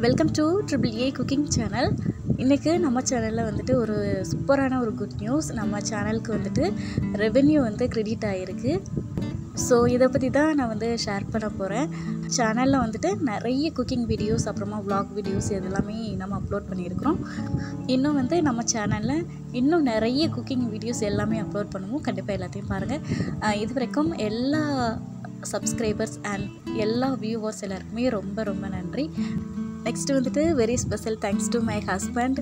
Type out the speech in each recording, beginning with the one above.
Welcome to triple A cooking channel. இன்றைக்கி நம்ம சேனலில் வந்துட்டு ஒரு சூப்பரான ஒரு குட் நியூஸ். நம்ம சேனலுக்கு வந்துட்டு ரெவென்யூ வந்து கிரெடிட் ஆகிருக்கு. ஸோ இதை பற்றி தான் நான் வந்து ஷேர் பண்ண போகிறேன். சேனலில் வந்துட்டு நிறைய குக்கிங் வீடியோஸ், அப்புறமா vlog வீடியோஸ் இதெல்லாமே நம்ம அப்லோட் பண்ணியிருக்கிறோம். இன்னும் வந்து நம்ம சேனலில் இன்னும் நிறைய குக்கிங் வீடியோஸ் எல்லாமே அப்லோட் பண்ணுவோம். கண்டிப்பாக எல்லாத்தையும் பாருங்கள். இது வரைக்கும் எல்லா சப்ஸ்கிரைபர்ஸ் அண்ட் எல்லா வியூவர்ஸ் எல்லாருக்குமே ரொம்ப ரொம்ப நன்றி. நெக்ஸ்ட்டு வந்துட்டு very special thanks to my husband.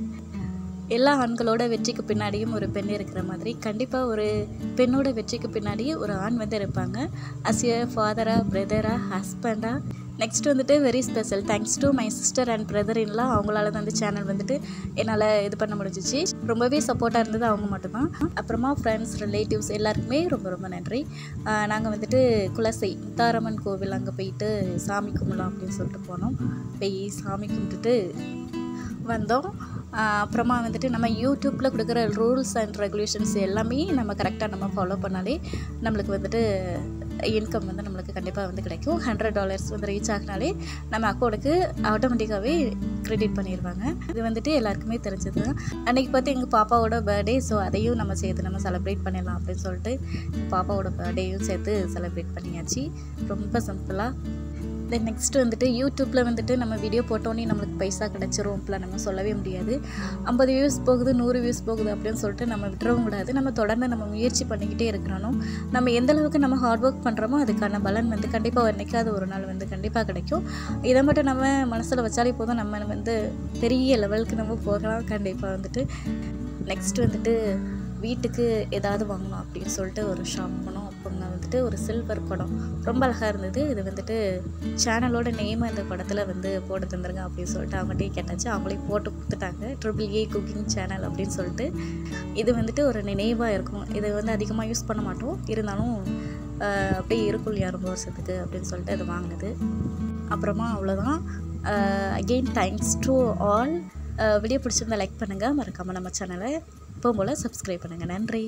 எல்லா ஆண்களோட வெற்றிக்கு பின்னாடியும் ஒரு பெண் இருக்கிற மாதிரி கண்டிப்பாக ஒரு பெண்ணோட வெற்றிக்கு பின்னாடி ஒரு ஆண் வந்து இருப்பாங்க. அஸ் எ ஃபாதரா, பிரதரா, ஹஸ்பண்டா. நெக்ஸ்ட் வந்துட்டு very special thanks to my sister and brother இன்லாம். அவங்களால தான் அந்த சேனல் வந்துட்டு என்னால் இது பண்ண முடிஞ்சிச்சு. ரொம்பவே சப்போர்ட்டாக இருந்தது அவங்க மட்டும்தான். அப்புறமா ஃப்ரெண்ட்ஸ், ரிலேட்டிவ்ஸ் எல்லாருக்குமே ரொம்ப ரொம்ப நன்றி. நாங்கள் வந்துட்டு குலசை முத்தாரம்மன் கோவில் அங்கே போயிட்டு சாமி கும்பிடலாம் அப்படின்னு சொல்லிட்டு போனோம். போய் சாமி கும்பிட்டுட்டு வந்தோம். அப்புறமா வந்துட்டு நம்ம யூடியூப்பில் கொடுக்குற ரூல்ஸ் அண்ட் ரெகுலேஷன்ஸ் எல்லாமே நம்ம கரெக்டாக நம்ம ஃபாலோ பண்ணாலே நம்மளுக்கு வந்துட்டு இன்கம் வந்து நம்மளுக்கு கண்டிப்பாக வந்து கிடைக்கும். $100 வந்து ரீச் ஆகினாலே நம்ம அக்கௌண்ட்டுக்கு ஆட்டோமேட்டிக்காகவே கிரெடிட் பண்ணிடுவாங்க. இது வந்துட்டு எல்லாருக்குமே தெரிஞ்சது தான். அன்றைக்கி பார்த்து எங்கள் பாப்பாவோட பர்த்டே, ஸோ அதையும் நம்ம சேர்த்து நம்ம செலிப்ரேட் பண்ணிடலாம் அப்படின்னு சொல்லிட்டு பாப்பாவோட பர்த்டேயும் சேர்த்து செலிப்ரேட் பண்ணியாச்சு. ரொம்ப சிம்பிளாக. தென் நெக்ஸ்ட்டு வந்துட்டு யூடியூப்பில் வந்துட்டு நம்ம வீடியோ போட்டோன்னே நம்மளுக்கு பைசா கிடச்சிரும் அப்படிலாம் நம்ம சொல்லவே முடியாது. 50 வியூஸ் போகுது, 100 வியூஸ் போகுது அப்படின்னு சொல்லிட்டு நம்ம விட்டுறவும் கூடாது. நம்ம தொடர்ந்து நம்ம முயற்சி பண்ணிக்கிட்டே இருக்கணும். நம்ம எந்த அளவுக்கு நம்ம ஹார்ட் ஒர்க் பண்ணுறோமோ அதுக்கான பலன் வந்து கண்டிப்பாக என்னைக்காவது ஒரு நாள் வந்து கண்டிப்பாக கிடைக்கும். இதை மட்டும் நம்ம மனசில் வச்சாலே போதும், நம்ம வந்து பெரிய லெவலுக்கு நம்ம போகலாம் கண்டிப்பாக வந்துட்டு. நெக்ஸ்ட் வந்துட்டு வீட்டுக்கு ஏதாவது வாங்கணும் அப்படின்னு சொல்லிட்டு ஒரு ஷாப் போனோம். அப்போ வந்துட்டு ஒரு சில்வர் குடம் ரொம்ப அழகாக இருந்தது. இது வந்துட்டு சேனலோட நேம் அந்த படத்தில் வந்து போட்டு தந்துருங்க அப்படின்னு சொல்லிட்டு அவங்கள்ட்டே கேட்டாச்சு. அவங்களே போட்டு கொடுத்துட்டாங்க, ட்ரிபிள் ஏ குக்கிங் சேனல் அப்படின்னு சொல்லிட்டு. இது வந்துட்டு ஒரு நினைவாக இருக்கும். இதை வந்து அதிகமாக யூஸ் பண்ண மாட்டோம், இருந்தாலும் அப்படியே இருக்கும் இல்லையா ரொம்ப வருஷத்துக்கு அப்படின்னு சொல்லிட்டு அது வாங்கினது. அப்புறமா அவ்வளோதான். Again thanks to all. Video பிடிச்சிருந்தா லைக் பண்ணுங்கள், மறக்காமல் நம்ம சேனலை எப்பவும் போல் சப்ஸ்கிரைப் பண்ணுங்கள். நன்றி.